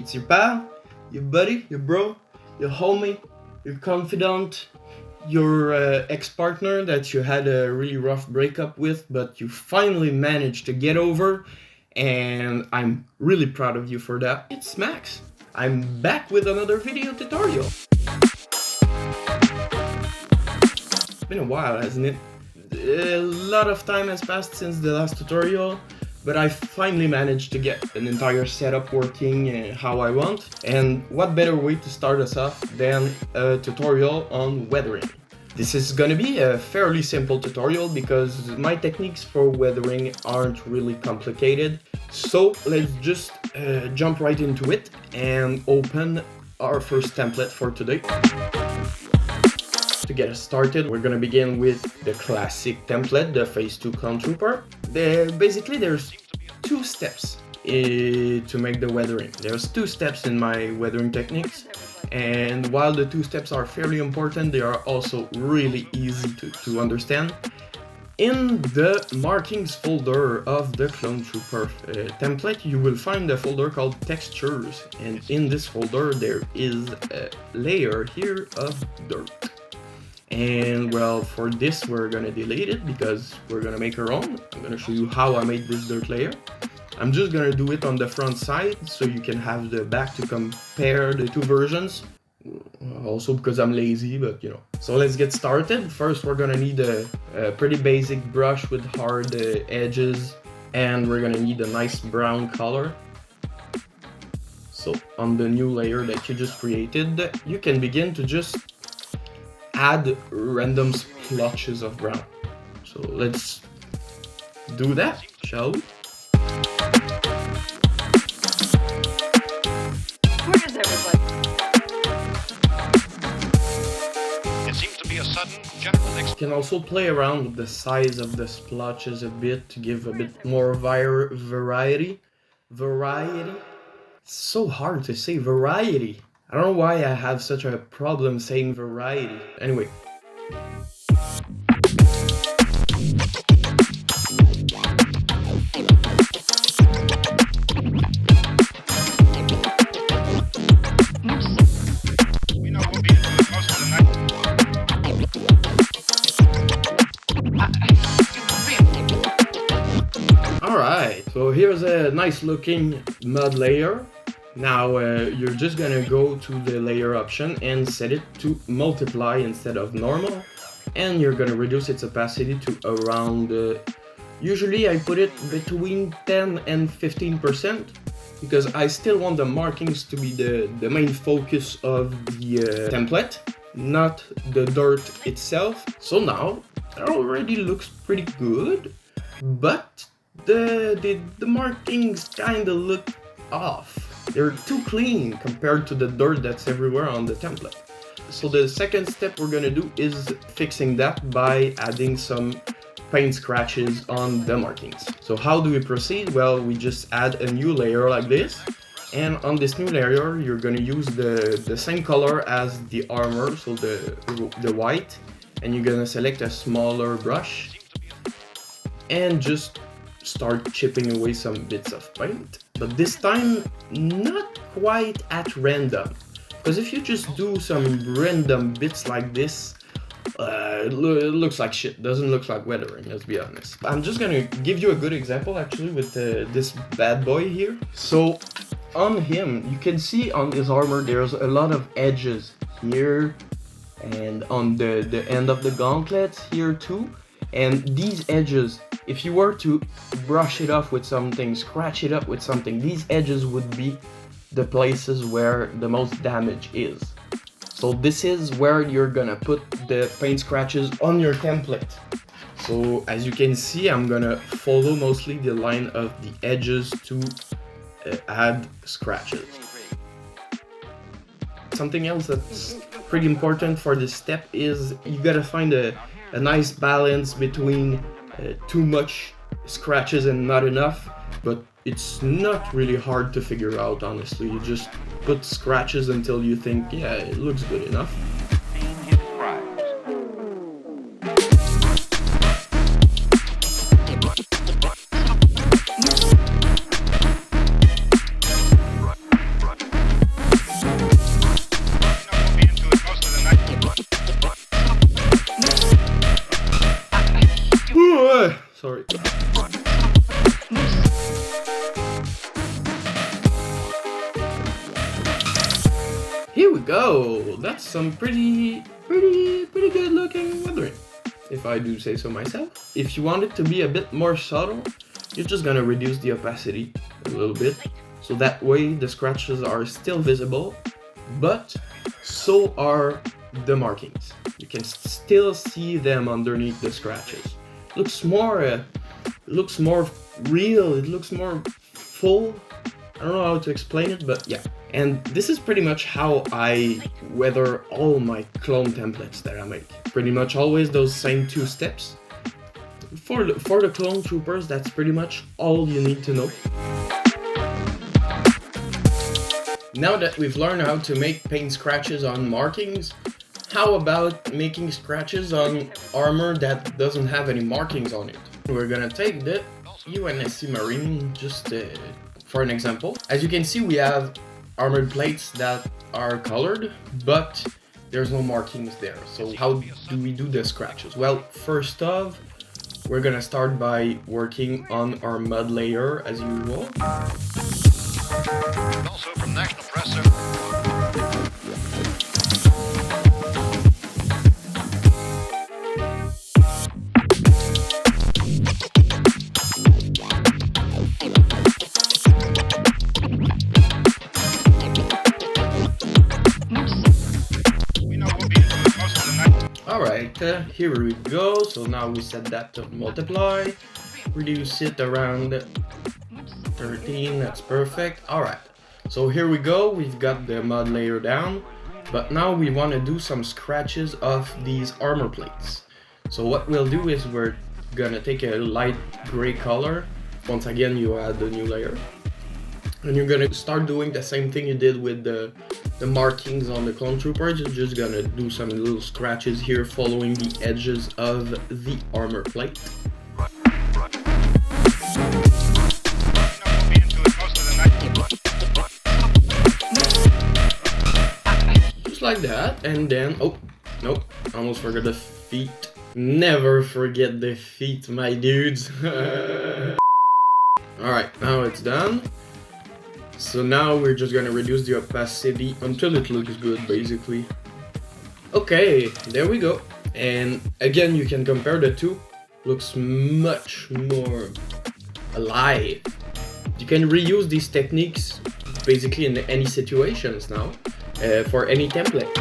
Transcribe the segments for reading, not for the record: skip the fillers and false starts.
It's your pal, your buddy, your bro, your homie, your confidant, your ex-partner that you had a really rough breakup with, but you finally managed to get over, and I'm really proud of you for that. It's Max. I'm back with another video tutorial. It's been a while, hasn't it? A lot of time has passed since the last tutorial, but I finally managed to get an entire setup working how I want. And what better way to start us off than a tutorial on weathering. This is gonna be a fairly simple tutorial because my techniques for weathering aren't really complicated. So let's just jump right into it and open our first template for today. To get us started, we're gonna begin with the classic template, the Phase 2 Clone Trooper. Basically, there's two steps to make the weathering. There's two steps in my weathering techniques, and while the two steps are fairly important, they are also really easy to understand. In the markings folder of the Clone Trooper template, you will find a folder called Textures, and in this folder there is a layer here of dirt. And well, for this we're gonna delete it because we're gonna make our own. I'm gonna show you how I made this dirt layer. I'm just gonna do it on the front side so you can have the back to compare the two versions. Also because I'm lazy, but you know. So let's get started. First we're gonna need a pretty basic brush with hard edges, and we're gonna need a nice brown color. So on the new layer that you just created, you can begin to just add random splotches of brown. So let's do that, shall we? Where is everybody? It seems to be a sudden general You can also play around with the size of the splotches a bit to give a bit more variety. So hard to say, variety. I don't know why I have such a problem saying variety. Anyway. We know we'll be most of the night. Alright, so here's a nice looking mud layer. Now you're just gonna go to the layer option and set it to multiply instead of normal, and you're gonna reduce its opacity to around, usually I put it between 10 and 15% because I still want the markings to be the main focus of the template, not the dirt itself. So now it already looks pretty good, but the markings kinda look off. They're too clean compared to the dirt that's everywhere on the template. So the second step we're gonna do is fixing that by adding some paint scratches on the markings. So how do we proceed? Well, we just add a new layer like this, and on this new layer you're gonna use the same color as the armor, so the white, and you're gonna select a smaller brush and just start chipping away some bits of paint, but this time not quite at random, because if you just do some random bits like this, it looks like shit. Doesn't look like weathering, let's be honest. I'm just gonna give you a good example actually with this bad boy here. So on him, you can see on his armor there's a lot of edges here, and on the end of the gauntlets here too, and these edges, if you were to brush it off with something, scratch it up with something, these edges would be the places where the most damage is. So this is where you're gonna put the paint scratches on your template. So as you can see, I'm gonna follow mostly the line of the edges to add scratches. Something else that's pretty important for this step is you gotta find a nice balance between too much scratches and not enough, but it's not really hard to figure out, honestly. You just put scratches until you think, yeah, it looks good enough. here we go. That's some pretty good looking weathering, if I do say so myself. If you want it to be a bit more subtle, you're just gonna reduce the opacity a little bit, so that way the scratches are still visible, but so are the markings. You can still see them underneath the scratches. Looks more real, it looks more full. I don't know how to explain it, but yeah. And this is pretty much how I weather all my clone templates that I make. Pretty much always those same 2 steps. For the clone troopers, that's pretty much all you need to know. Now that we've learned how to make paint scratches on markings, how about making scratches on armor that doesn't have any markings on it? We're gonna take the UNSC Marine just for an example. As you can see, we have armored plates that are colored, but there's no markings there. So how do we do the scratches? Well, first off, we're gonna start by working on our mud layer as usual. Also from National Press we know we'll be into most of the night. Alright, here we go. So now we set that to multiply, reduce it around 13, that's perfect. Alright, so here we go, we've got the mud layer down, but now we want to do some scratches of these armor plates. So what we'll do is we're gonna take a light gray color. Once again, you add the new layer, and you're gonna start doing the same thing you did with the markings on the clone troopers. You're just gonna do some little scratches here following the edges of the armor plate. Just like that, and then, oh, nope, almost forgot the feet. Never forget the feet, my dudes. Alright, now it's done. So now we're just gonna reduce the opacity until it looks good, basically. Okay, there we go. And again, you can compare the two. Looks much more alive. You can reuse these techniques basically in any situations now, for any template.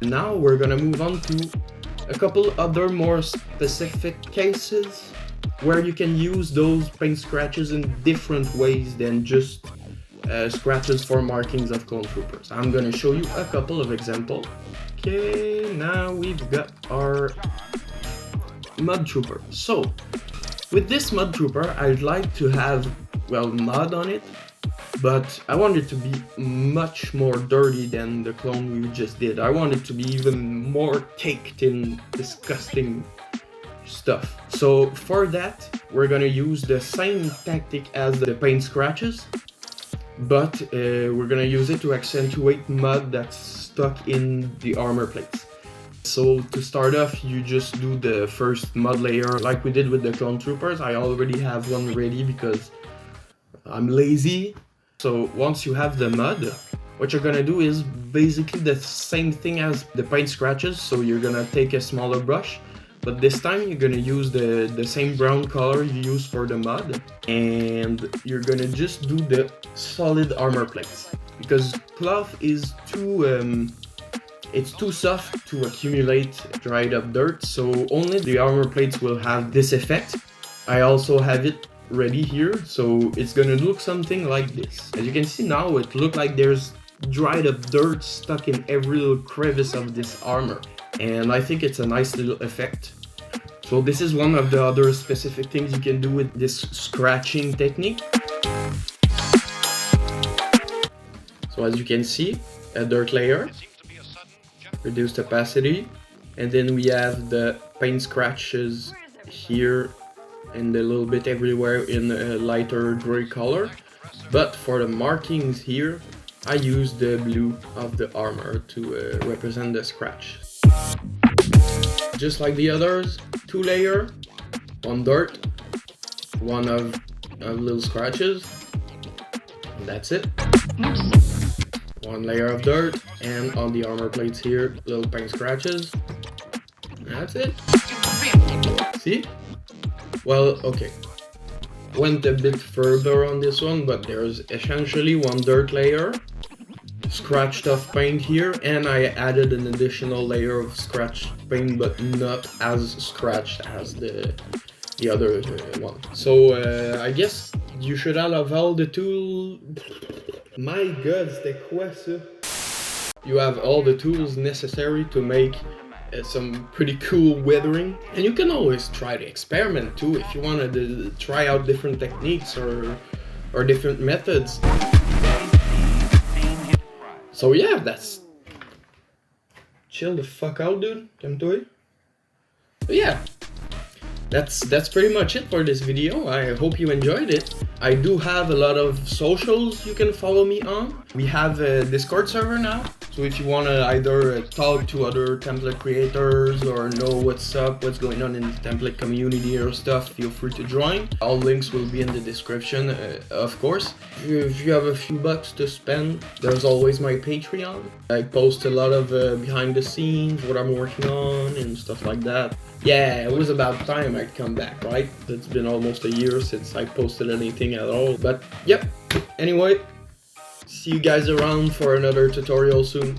Now we're gonna move on to a couple other more specific cases where you can use those paint scratches in different ways than just scratches for markings of clone troopers. I'm gonna show you a couple of examples. Okay, now we've got our mud trooper. So with this mud trooper, I'd like to have, well, mud on it, but I want it to be much more dirty than the clone we just did. I want it to be even more caked in disgusting stuff. So for that, we're gonna use the same tactic as the paint scratches, but we're gonna use it to accentuate mud that's stuck in the armor plates. So to start off, you just do the first mud layer like we did with the clone troopers. I already have one ready because I'm lazy. So once you have the mud, what you're gonna do is basically the same thing as the paint scratches. So you're gonna take a smaller brush, but this time you're gonna use the same brown color you use for the mud, and you're gonna just do the solid armor plates, because cloth is too it's too soft to accumulate dried up dirt, so only the armor plates will have this effect. I also have it ready here, so it's gonna look something like this. As you can see now, it looks like there's dried up dirt stuck in every little crevice of this armor, and I think it's a nice little effect. So this is one of the other specific things you can do with this scratching technique. So as you can see, a dirt layer, reduced opacity, and then we have the paint scratches here and a little bit everywhere in a lighter gray color. But for the markings here, I use the blue of the armor to represent the scratch. Just like the others, 2 layer, 1 dirt, 1 of little scratches, And that's it. One layer of dirt, and on the armor plates here, little paint scratches. That's it. See? Well, okay. Went a bit further on this one, but there's essentially one dirt layer, scratched off paint here, and I added an additional layer of scratched paint, but not as scratched as the other one. So I guess you should have all the tools. My god, c'était quoi ça? You have all the tools necessary to make some pretty cool weathering, and you can always try to experiment too if you want to try out different techniques or different methods. So yeah, that's chill the fuck out, dude. Calme-toi. But yeah, that's pretty much it for this video. I hope you enjoyed it. I do have a lot of socials you can follow me on. We have a Discord server now, so if you want to either talk to other template creators or know what's up, what's going on in the template community or stuff, feel free to join. All links will be in the description, of course. If you have a few bucks to spend, there's always my Patreon. I post a lot of behind the scenes, what I'm working on and stuff like that. Yeah, it was about time I'd come back, right? It's been almost a year since I posted anything at all, but yep. Anyway, see you guys around for another tutorial soon.